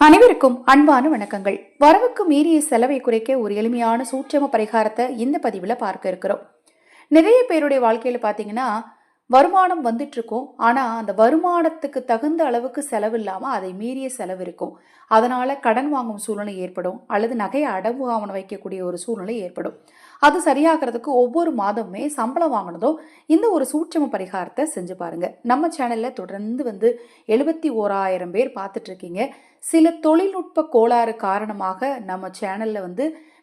அனைவருக்கும் அன்பான வணக்கங்கள். வரவுக்கு மீறிய செலவை குறைக்க ஒரு எளிமையான சூட்சம பரிகாரத்தை இந்த பதிவில் பார்க்க இருக்கிறோம். நிறைய பேருடைய வாழ்க்கையில பாத்தீங்கன்னா வருமானம் வந்துட்டு இருக்கும். ஆனா அந்த வருமானத்துக்கு தகுந்த அளவுக்கு செலவு இல்லாம அதை மீறிய செலவு இருக்கும். அதனால கடன் வாங்கும் சூழ்நிலை ஏற்படும், அல்லது நகையை அடகு வைக்கக்கூடிய ஒரு சூழ்நிலை ஏற்படும். அது சரியாகிறதுக்கு ஒவ்வொரு மாதமுமே சம்பளம் வாங்கினதும் இந்த ஒரு சூட்சம பரிகாரத்தை செஞ்சு பாருங்க. நம்ம சேனல்ல தொடர்ந்து 71,000 பேர் பார்த்துட்டு இருக்கீங்க. சில தொழில்நுட்ப கோளாறு காரணமாக நம்ம சேனல்ல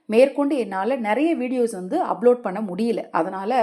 மேற்கொண்டு என்னால் நிறைய வீடியோஸ் அப்லோட் பண்ண முடியல. அதனால்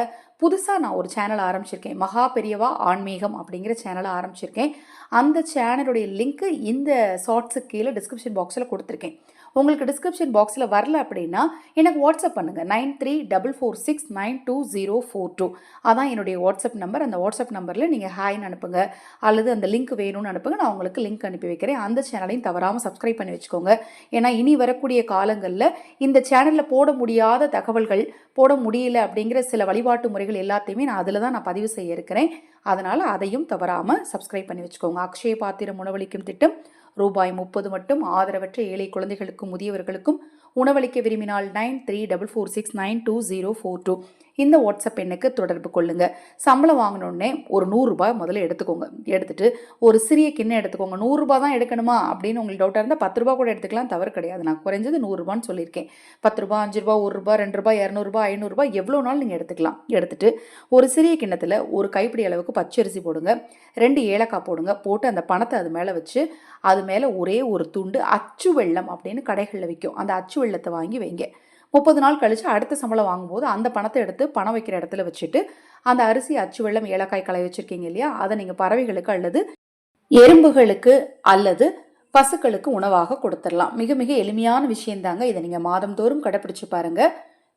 புதுசாக நான் ஒரு சேனல் ஆரம்பிச்சிருக்கேன். மகா பெரியவா ஆன்மீகம் அப்படிங்கிற சேனலை ஆரம்பிச்சிருக்கேன். அந்த சேனலுடைய லிங்க்கு இந்த ஷார்ட்ஸுக்கு கீழே டிஸ்கிரிப்ஷன் பாக்ஸில் கொடுத்துருக்கேன். உங்களுக்கு டிஸ்கிரிப்ஷன் பாக்ஸில் வரல அப்படின்னா எனக்கு வாட்ஸ்அப் பண்ணுங்கள். 9344692042 அதான் என்னுடைய வாட்ஸ்அப் நம்பர். அந்த வாட்ஸ்அப் நம்பரில் நீங்கள் ஹாய்னு அனுப்புங்க, அல்லது அந்த லிங்க் வேணும்னு அனுப்புங்க. நான் உங்களுக்கு லிங்க் அனுப்பி வைக்கிறேன். அந்த சேனலையும் தவறாமல் சப்ஸ்கிரைப் பண்ணி வச்சுக்கோங்க. ஏன்னா இனி வரக்கூடிய காலங்களில் இந்த சேனலில் போட முடியாத தகவல்கள், போட முடியல அப்படிங்கிற சில வழிபாட்டு முறைகள் எல்லாத்தையுமே நான் அதில் தான் நான் பதிவு செய்ய இருக்கிறேன். அதனால் அதையும் தவறாமல் சப்ஸ்கிரைப் பண்ணி வச்சுக்கோங்க. அக்ஷய பாத்திரம் உணவளிக்கும் திட்டம் ரூபாய் 30 மட்டும். ஆதரவற்ற ஏழை குழந்தைகளுக்கும் முதியவர்களுக்கும் உணவளிக்க விரும்பினால் 9344692042 இந்த வாட்ஸ்அப் எண்ணுக்கு தொடர்பு கொள்ளுங்க. சம்பளம் வாங்கினோடனே ஒரு 100 ரூபாய் முதல்ல எடுத்துக்கோங்க. எடுத்துட்டு ஒரு சிறிய கிண்ணம் எடுத்துக்கோங்க. 100 ரூபாய் தான் எடுக்கணுமா அப்படின்னு உங்களுக்கு டவுட்டாக இருந்தால் 10 ரூபாய் கூட எடுத்துக்கலாம், தவறு கிடையாது. நான் குறைஞ்சது 100 ரூபான்னு சொல்லியிருக்கேன். 10 ரூபாய், 5 ரூபாய், 1 ரூபாய், 2 ரூபாய், 200 ரூபாய், 500 ரூபாய் எவ்வளோ நாள் நீங்கள் எடுத்துக்கலாம். எடுத்துட்டு ஒரு சிறிய கிண்ணத்தில் ஒரு கைப்பிடி அளவுக்கு பச்சரிசி போடுங்க, 2 ஏலக்காய் போடுங்க. போட்டு அந்த பணத்தை அது மேலே வச்சு அது மேலே ஒரே ஒரு துண்டு அச்சு வெள்ளம் அப்படின்னு கடைகளில் விற்கும், அந்த அச்சு வெள்ளத்தை வாங்கி வைங்க. 30 நாள் கழிச்சு அடுத்த சம்பளம் வாங்கும்போது அந்த பணத்தை எடுத்து பணம் வைக்கிற இடத்துல வச்சுட்டு அந்த அரிசி, அச்சு வெள்ளம், ஏலக்காய் களை வச்சிருக்கீங்க இல்லையா, அதை நீங்கள் பறவைகளுக்கு அல்லது எறும்புகளுக்கு அல்லது பசுக்களுக்கு உணவாக கொடுத்துடலாம். மிக மிக எளிமையான விஷயந்தாங்க. இதை நீங்கள் மாதந்தோறும் கடைப்பிடிச்சு பாருங்க.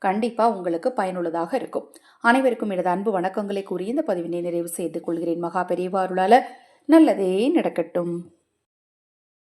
கண்டிப்பாக உங்களுக்கு பயனுள்ளதாக இருக்கும். அனைவருக்கும் எனது அன்பு வணக்கங்களை கூறி இந்த பதிவினை நிறைவு செய்து கொள்கிறேன். மகா பெரியவா அருளால நல்லதே நடக்கட்டும்.